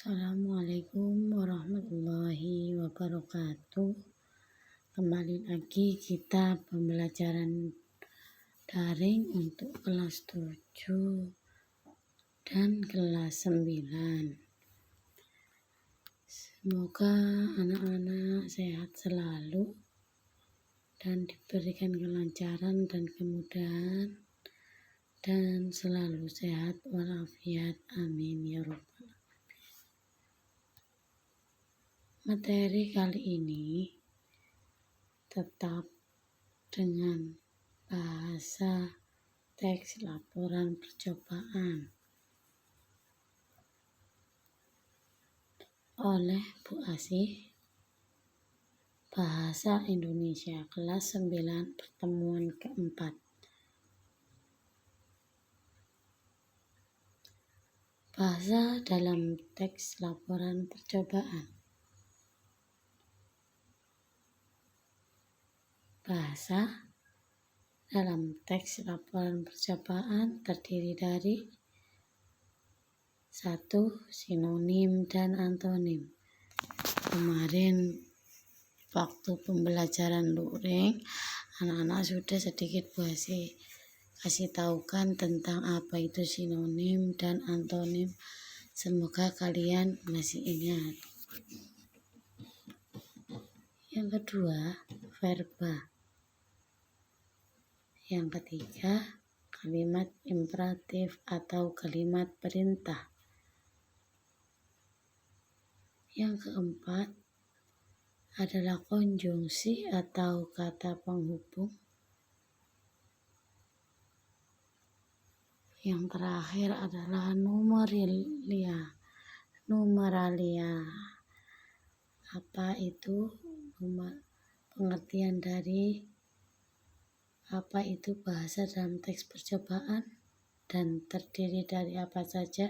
Assalamualaikum warahmatullahi wabarakatuh. Kembali lagi kita pembelajaran daring untuk kelas 7 dan kelas 9. Semoga anak-anak sehat selalu dan diberikan kelancaran dan kemudahan dan selalu sehat walafiat. Amin ya rabbal. Materi kali ini tetap dengan bahasa teks laporan percobaan oleh Bu Asih, Bahasa Indonesia kelas 9 pertemuan keempat. Bahasa dalam teks laporan percobaan. Bahasa dalam teks laporan percobaan terdiri dari 1. Sinonim dan antonim. Kemarin waktu pembelajaran luring, anak-anak sudah sedikit kasih tahukan tentang apa itu sinonim dan antonim. Semoga kalian masih ingat. Yang kedua, verba. Yang ketiga, kalimat imperatif atau kalimat perintah. Yang keempat adalah konjungsi atau kata penghubung. Yang terakhir adalah numeralia. Apa itu pengertian dari apa itu bahasa dalam teks percobaan dan terdiri dari apa saja?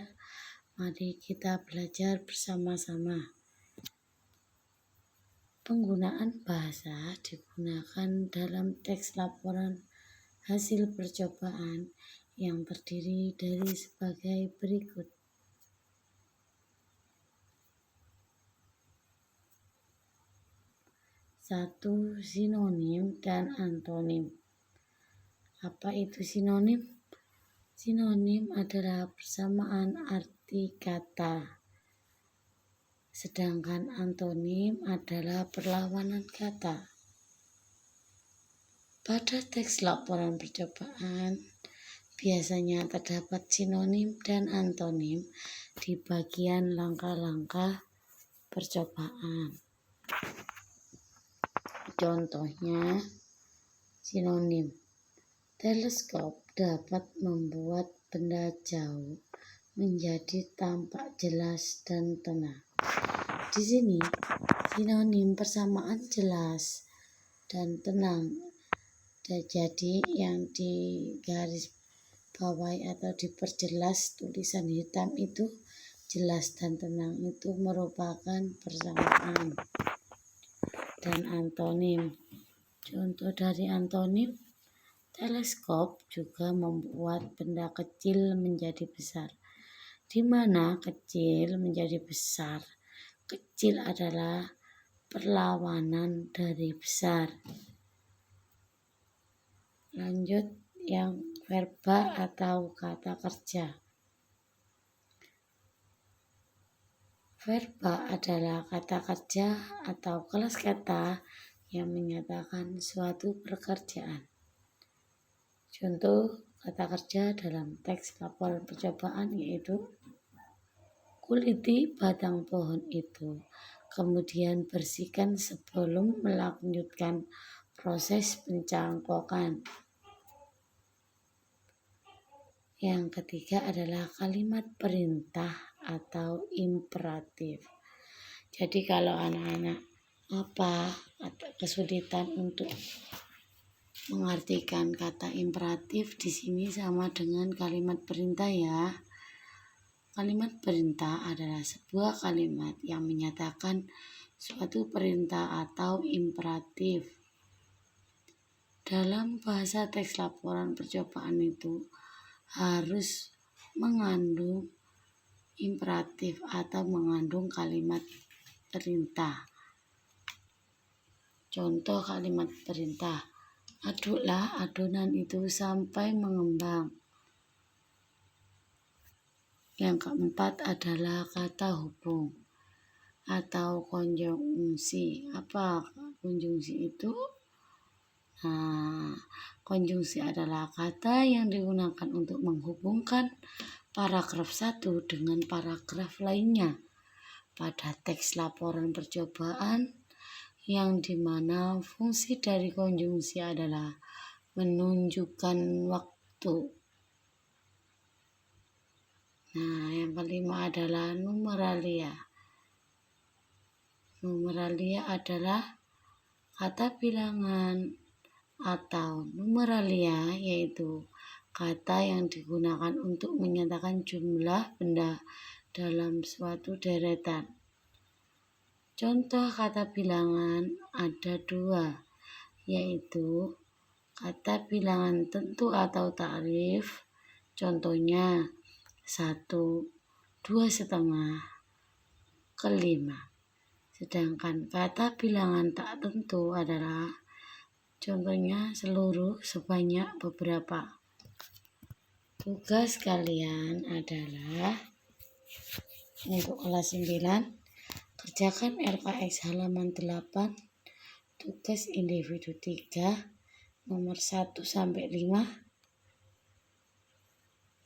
Mari kita belajar bersama-sama. Penggunaan bahasa digunakan dalam teks laporan hasil percobaan yang terdiri dari sebagai berikut. 1. Sinonim dan antonim. Apa itu sinonim? Sinonim adalah persamaan arti kata, sedangkan antonim adalah perlawanan kata. Pada teks laporan percobaan, biasanya terdapat sinonim dan antonim di bagian langkah-langkah percobaan. Contohnya, sinonim. Teleskop dapat membuat benda jauh menjadi tampak jelas dan tenang. Di sini, sinonim persamaan jelas dan tenang. Jadi yang di garis bawahi atau diperjelas tulisan hitam itu jelas dan tenang itu merupakan persamaan. Dan antonim. Contoh dari antonim, teleskop juga membuat benda kecil menjadi besar. Di mana kecil menjadi besar? Kecil adalah perlawanan dari besar. Lanjut yang verba atau kata kerja. Verba adalah kata kerja atau kelas kata yang menyatakan suatu pekerjaan. Contoh kata kerja dalam teks laporan percobaan yaitu kuliti batang pohon itu, kemudian bersihkan sebelum melanjutkan proses pencangkokan. Yang ketiga adalah kalimat perintah atau imperatif. Jadi kalau anak-anak kesulitan untuk mengartikan kata imperatif, di sini sama dengan kalimat perintah ya. Kalimat perintah adalah sebuah kalimat yang menyatakan suatu perintah atau imperatif. Dalam bahasa teks laporan percobaan itu harus mengandung imperatif atau mengandung kalimat perintah. Contoh kalimat perintah, aduklah adonan itu sampai mengembang. Yang keempat adalah kata hubung atau konjungsi. Apa konjungsi itu? Nah, konjungsi adalah kata yang digunakan untuk menghubungkan paragraf satu dengan paragraf lainnya pada teks laporan percobaan, yang dimana fungsi dari konjungsi adalah menunjukkan waktu. Nah, yang kelima adalah numeralia. Numeralia adalah kata bilangan atau numeralia, yaitu kata yang digunakan untuk menyatakan jumlah benda dalam suatu deretan. Contoh kata bilangan ada dua, yaitu kata bilangan tentu atau ta'rif. Contohnya 1, 2,5, kelima. Sedangkan kata bilangan tak tentu adalah contohnya seluruh, sebanyak, beberapa. Tugas kalian adalah untuk kelas 9, kerjakan LKS halaman 8, tugas individu 3, nomor 1 sampai 5.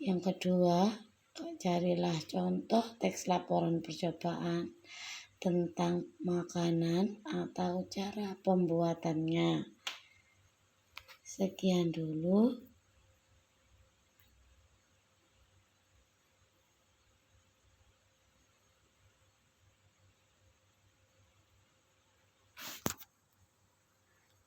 Yang kedua, carilah contoh teks laporan percobaan tentang makanan atau cara pembuatannya. Sekian dulu.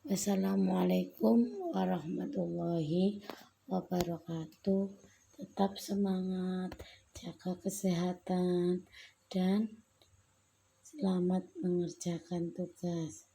Wassalamualaikum warahmatullahi wabarakatuh. Tetap semangat, jaga kesehatan, dan selamat mengerjakan tugas.